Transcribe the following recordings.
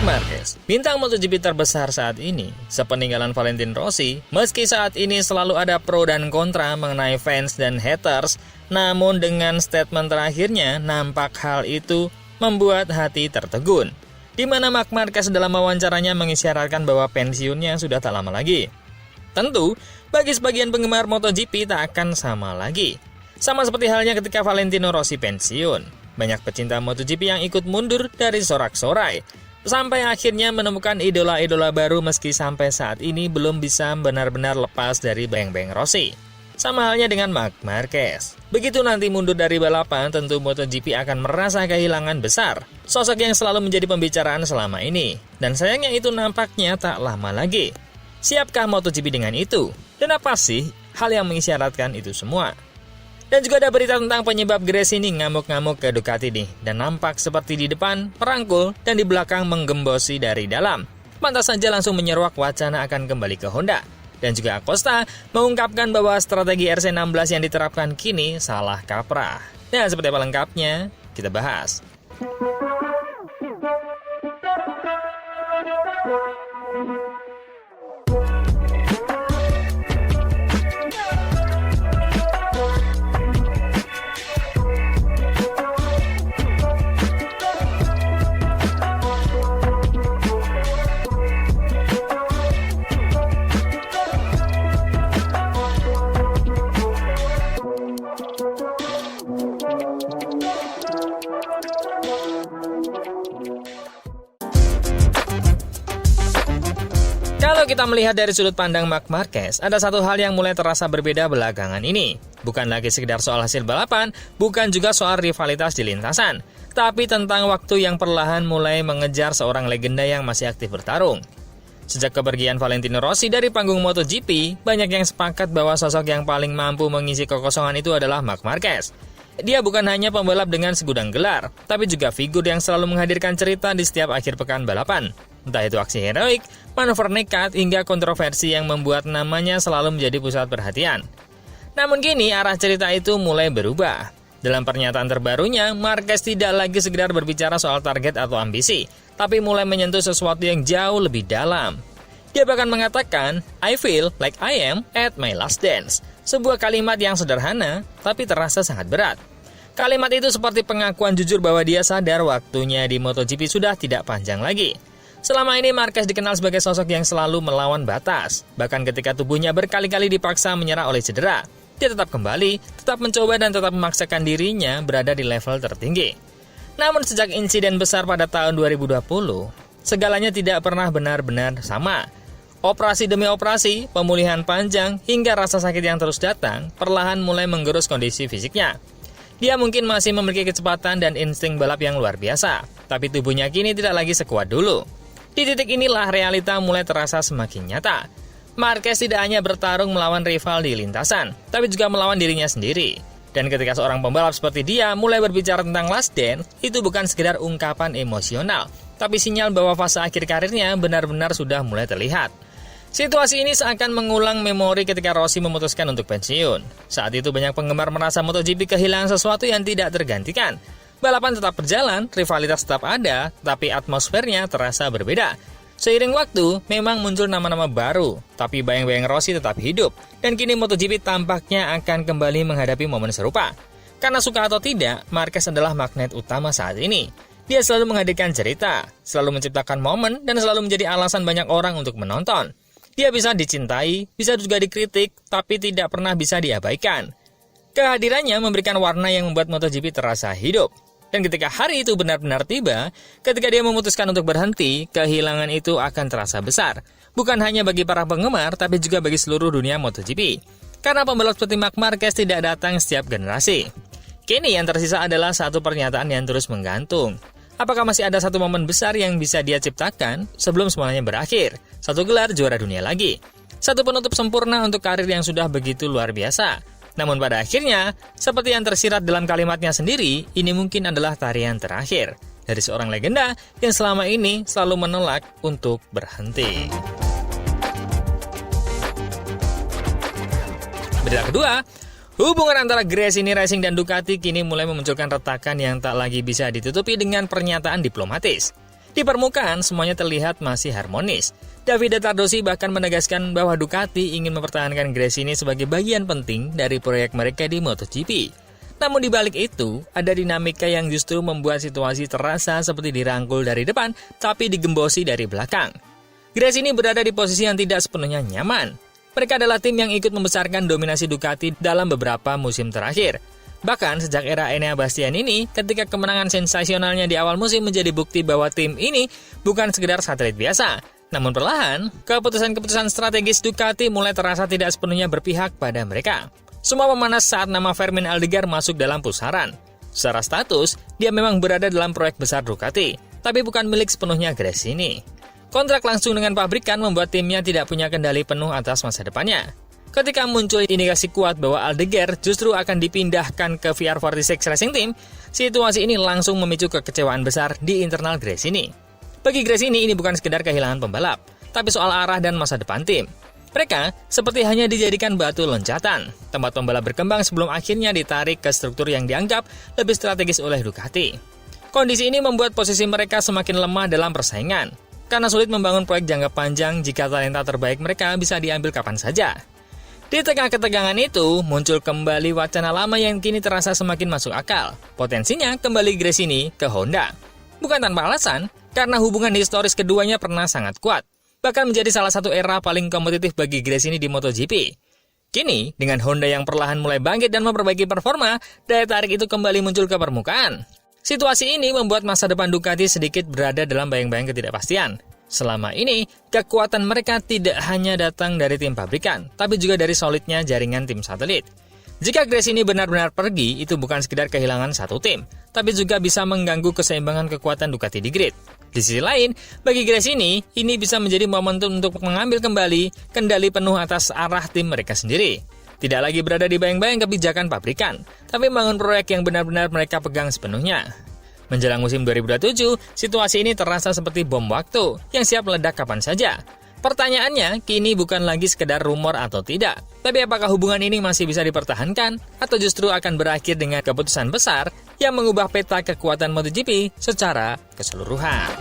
Marquez, bintang MotoGP terbesar saat ini, sepeninggalan Valentino Rossi, meski saat ini selalu ada pro dan kontra mengenai fans dan haters, namun dengan statement terakhirnya, nampak hal itu membuat hati tertegun. Di mana Marc Marquez dalam wawancaranya mengisyaratkan bahwa pensiunnya sudah tak lama lagi. Tentu, bagi sebagian penggemar MotoGP tak akan sama lagi. Sama seperti halnya ketika Valentino Rossi pensiun. Banyak pecinta MotoGP yang ikut mundur dari sorak-sorai. Sampai akhirnya menemukan idola-idola baru meski sampai saat ini belum bisa benar-benar lepas dari bayang-bayang Rossi. Sama halnya dengan Marc Marquez. Begitu nanti mundur dari balapan, tentu MotoGP akan merasa kehilangan besar. Sosok yang selalu menjadi pembicaraan selama ini. Dan sayangnya itu nampaknya tak lama lagi. Siapkah MotoGP dengan itu? Dan apa sih hal yang mengisyaratkan itu semua? Dan juga ada berita tentang penyebab Grace ini ngamuk-ngamuk ke Ducati nih. Dan nampak seperti di depan, merangkul, dan di belakang menggembosi dari dalam. Pantas saja langsung menyeruak wacana akan kembali ke Honda. Dan juga Acosta mengungkapkan bahwa strategi RC16 yang diterapkan kini salah kaprah. Nah, seperti apa lengkapnya? Kita bahas. Kalau kita melihat dari sudut pandang Marc Marquez, ada satu hal yang mulai terasa berbeda belakangan ini. Bukan lagi sekedar soal hasil balapan, bukan juga soal rivalitas di lintasan, tapi tentang waktu yang perlahan mulai mengejar seorang legenda yang masih aktif bertarung. Sejak kepergian Valentino Rossi dari panggung MotoGP, banyak yang sepakat bahwa sosok yang paling mampu mengisi kekosongan itu adalah Marc Marquez. Dia bukan hanya pembalap dengan segudang gelar, tapi juga figur yang selalu menghadirkan cerita di setiap akhir pekan balapan. Entah itu aksi heroik, manuver nekat, hingga kontroversi yang membuat namanya selalu menjadi pusat perhatian. Namun kini arah cerita itu mulai berubah. Dalam pernyataan terbarunya, Marquez tidak lagi sekedar berbicara soal target atau ambisi, tapi mulai menyentuh sesuatu yang jauh lebih dalam. Dia bahkan mengatakan, "I feel like I am at my last dance." Sebuah kalimat yang sederhana, tapi terasa sangat berat. Kalimat itu seperti pengakuan jujur bahwa dia sadar waktunya di MotoGP sudah tidak panjang lagi. Selama ini Marquez dikenal sebagai sosok yang selalu melawan batas. Bahkan ketika tubuhnya berkali-kali dipaksa menyerah oleh cedera, dia tetap kembali, tetap mencoba dan tetap memaksakan dirinya berada di level tertinggi. Namun sejak insiden besar pada tahun 2020, segalanya tidak pernah benar-benar sama. Operasi demi operasi, pemulihan panjang, hingga rasa sakit yang terus datang, perlahan mulai menggerus kondisi fisiknya. Dia mungkin masih memiliki kecepatan dan insting balap yang luar biasa, tapi tubuhnya kini tidak lagi sekuat dulu. Di titik inilah realita mulai terasa semakin nyata. Marquez tidak hanya bertarung melawan rival di lintasan, tapi juga melawan dirinya sendiri. Dan ketika seorang pembalap seperti dia mulai berbicara tentang last dance, itu bukan sekedar ungkapan emosional, tapi sinyal bahwa fase akhir karirnya benar-benar sudah mulai terlihat. Situasi ini seakan mengulang memori ketika Rossi memutuskan untuk pensiun. Saat itu banyak penggemar merasa MotoGP kehilangan sesuatu yang tidak tergantikan. Balapan tetap berjalan, rivalitas tetap ada, tapi atmosfernya terasa berbeda. Seiring waktu, memang muncul nama-nama baru, tapi bayang-bayang Rossi tetap hidup, dan kini MotoGP tampaknya akan kembali menghadapi momen serupa. Karena suka atau tidak, Marquez adalah magnet utama saat ini. Dia selalu menghadirkan cerita, selalu menciptakan momen, dan selalu menjadi alasan banyak orang untuk menonton. Dia bisa dicintai, bisa juga dikritik, tapi tidak pernah bisa diabaikan. Kehadirannya memberikan warna yang membuat MotoGP terasa hidup. Dan ketika hari itu benar-benar tiba, ketika dia memutuskan untuk berhenti, kehilangan itu akan terasa besar. Bukan hanya bagi para penggemar, tapi juga bagi seluruh dunia MotoGP. Karena pembalap seperti Marc Marquez tidak datang setiap generasi. Kini yang tersisa adalah satu pernyataan yang terus menggantung. Apakah masih ada satu momen besar yang bisa dia ciptakan sebelum semuanya berakhir? Satu gelar juara dunia lagi. Satu penutup sempurna untuk karir yang sudah begitu luar biasa. Namun pada akhirnya, seperti yang tersirat dalam kalimatnya sendiri, ini mungkin adalah tarian terakhir dari seorang legenda yang selama ini selalu menolak untuk berhenti. Berita kedua, hubungan antara Gresini Racing dan Ducati kini mulai memunculkan retakan yang tak lagi bisa ditutupi dengan pernyataan diplomatis. Di permukaan, semuanya terlihat masih harmonis. Davide Tardosi bahkan menegaskan bahwa Ducati ingin mempertahankan Gresini sebagai bagian penting dari proyek mereka di MotoGP. Namun di balik itu, ada dinamika yang justru membuat situasi terasa seperti dirangkul dari depan, tapi digembosi dari belakang. Gresini berada di posisi yang tidak sepenuhnya nyaman. Mereka adalah tim yang ikut membesarkan dominasi Ducati dalam beberapa musim terakhir. Bahkan sejak era Enea Bastianini, ketika kemenangan sensasionalnya di awal musim menjadi bukti bahwa tim ini bukan sekedar satelit biasa. Namun perlahan, keputusan-keputusan strategis Ducati mulai terasa tidak sepenuhnya berpihak pada mereka. Semua memanas saat nama Fermin Aldeguer masuk dalam pusaran. Secara status, dia memang berada dalam proyek besar Ducati, tapi bukan milik sepenuhnya Gresini. Kontrak langsung dengan pabrikan membuat timnya tidak punya kendali penuh atas masa depannya. Ketika muncul indikasi kuat bahwa Aldeguer justru akan dipindahkan ke VR46 Racing Team, situasi ini langsung memicu kekecewaan besar di internal Gresini. Bagi Gresini ini bukan sekedar kehilangan pembalap, tapi soal arah dan masa depan tim. Mereka seperti hanya dijadikan batu loncatan, tempat pembalap berkembang sebelum akhirnya ditarik ke struktur yang dianggap lebih strategis oleh Ducati. Kondisi ini membuat posisi mereka semakin lemah dalam persaingan, karena sulit membangun proyek jangka panjang jika talenta terbaik mereka bisa diambil kapan saja. Di tengah ketegangan itu, muncul kembali wacana lama yang kini terasa semakin masuk akal. Potensinya kembali Gresini ke Honda. Bukan tanpa alasan, karena hubungan historis keduanya pernah sangat kuat. Bahkan menjadi salah satu era paling kompetitif bagi Gresini di MotoGP. Kini, dengan Honda yang perlahan mulai bangkit dan memperbaiki performa, daya tarik itu kembali muncul ke permukaan. Situasi ini membuat masa depan Ducati sedikit berada dalam bayang-bayang ketidakpastian. Selama ini, kekuatan mereka tidak hanya datang dari tim pabrikan, tapi juga dari solidnya jaringan tim satelit. Jika Gresini benar-benar pergi, itu bukan sekedar kehilangan satu tim, tapi juga bisa mengganggu keseimbangan kekuatan Ducati di grid. Di sisi lain, bagi Gresini, ini bisa menjadi momentum untuk mengambil kembali kendali penuh atas arah tim mereka sendiri. Tidak lagi berada di bayang-bayang kebijakan pabrikan, tapi membangun proyek yang benar-benar mereka pegang sepenuhnya. Menjelang musim 2027, situasi ini terasa seperti bom waktu yang siap meledak kapan saja. Pertanyaannya, kini bukan lagi sekedar rumor atau tidak, tapi apakah hubungan ini masih bisa dipertahankan atau justru akan berakhir dengan keputusan besar yang mengubah peta kekuatan MotoGP secara keseluruhan.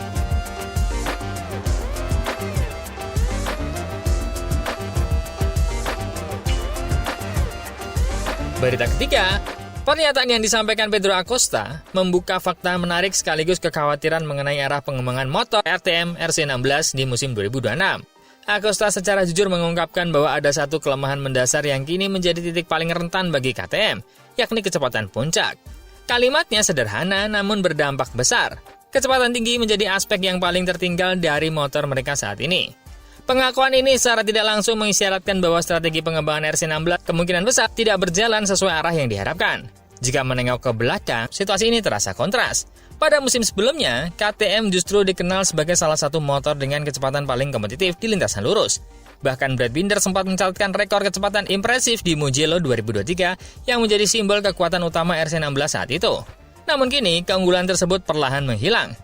Berita ketiga, pernyataan yang disampaikan Pedro Acosta membuka fakta menarik sekaligus kekhawatiran mengenai arah pengembangan motor RTM RC16 di musim 2026. Acosta secara jujur mengungkapkan bahwa ada satu kelemahan mendasar yang kini menjadi titik paling rentan bagi KTM, yakni kecepatan puncak. Kalimatnya sederhana namun berdampak besar. Kecepatan tinggi menjadi aspek yang paling tertinggal dari motor mereka saat ini. Pengakuan ini secara tidak langsung mengisyaratkan bahwa strategi pengembangan RC16 kemungkinan besar tidak berjalan sesuai arah yang diharapkan. Jika menengok ke belakang, situasi ini terasa kontras. Pada musim sebelumnya, KTM justru dikenal sebagai salah satu motor dengan kecepatan paling kompetitif di lintasan lurus. Bahkan Brad Binder sempat mencatatkan rekor kecepatan impresif di Mugello 2023 yang menjadi simbol kekuatan utama RC16 saat itu. Namun kini, keunggulan tersebut perlahan menghilang.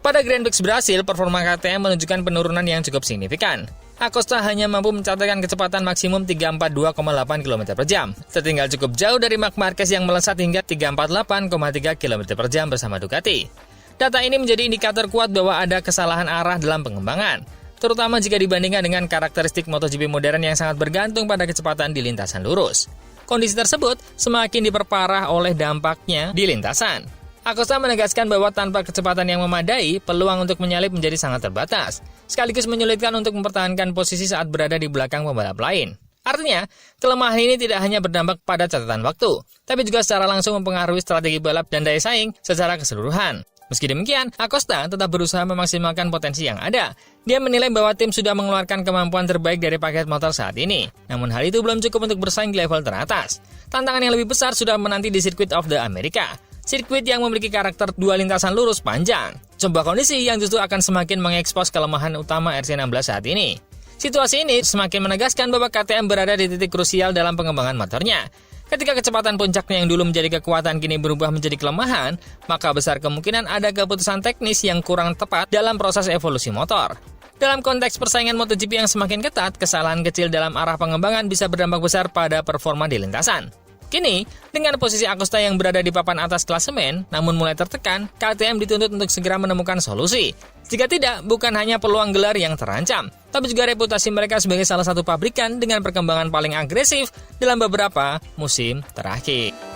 Pada Grand Prix Brasil, performa KTM menunjukkan penurunan yang cukup signifikan. Acosta hanya mampu mencatatkan kecepatan maksimum 342,8 km per jam. Tertinggal cukup jauh dari Marc Marquez yang melesat hingga 348,3 km per jam bersama Ducati. Data ini menjadi indikator kuat bahwa ada kesalahan arah dalam pengembangan, terutama jika dibandingkan dengan karakteristik MotoGP modern yang sangat bergantung pada kecepatan di lintasan lurus. Kondisi tersebut semakin diperparah oleh dampaknya di lintasan. Acosta menegaskan bahwa tanpa kecepatan yang memadai, peluang untuk menyalip menjadi sangat terbatas, sekaligus menyulitkan untuk mempertahankan posisi saat berada di belakang pembalap lain. Artinya, kelemahan ini tidak hanya berdampak pada catatan waktu, tapi juga secara langsung mempengaruhi strategi balap dan daya saing secara keseluruhan. Meski demikian, Acosta tetap berusaha memaksimalkan potensi yang ada. Dia menilai bahwa tim sudah mengeluarkan kemampuan terbaik dari paket motor saat ini. Namun hal itu belum cukup untuk bersaing di level teratas. Tantangan yang lebih besar sudah menanti di Circuit of the America. Sirkuit yang memiliki karakter dua lintasan lurus panjang. Sebuah kondisi yang justru akan semakin mengekspos kelemahan utama RC16 saat ini. Situasi ini semakin menegaskan bahwa KTM berada di titik krusial dalam pengembangan motornya. Ketika kecepatan puncaknya yang dulu menjadi kekuatan kini berubah menjadi kelemahan, maka besar kemungkinan ada keputusan teknis yang kurang tepat dalam proses evolusi motor. Dalam konteks persaingan MotoGP yang semakin ketat, kesalahan kecil dalam arah pengembangan bisa berdampak besar pada performa di lintasan. Kini, dengan posisi Agusta yang berada di papan atas klasemen, namun mulai tertekan, KTM dituntut untuk segera menemukan solusi. Jika tidak, bukan hanya peluang gelar yang terancam, tapi juga reputasi mereka sebagai salah satu pabrikan dengan perkembangan paling agresif dalam beberapa musim terakhir.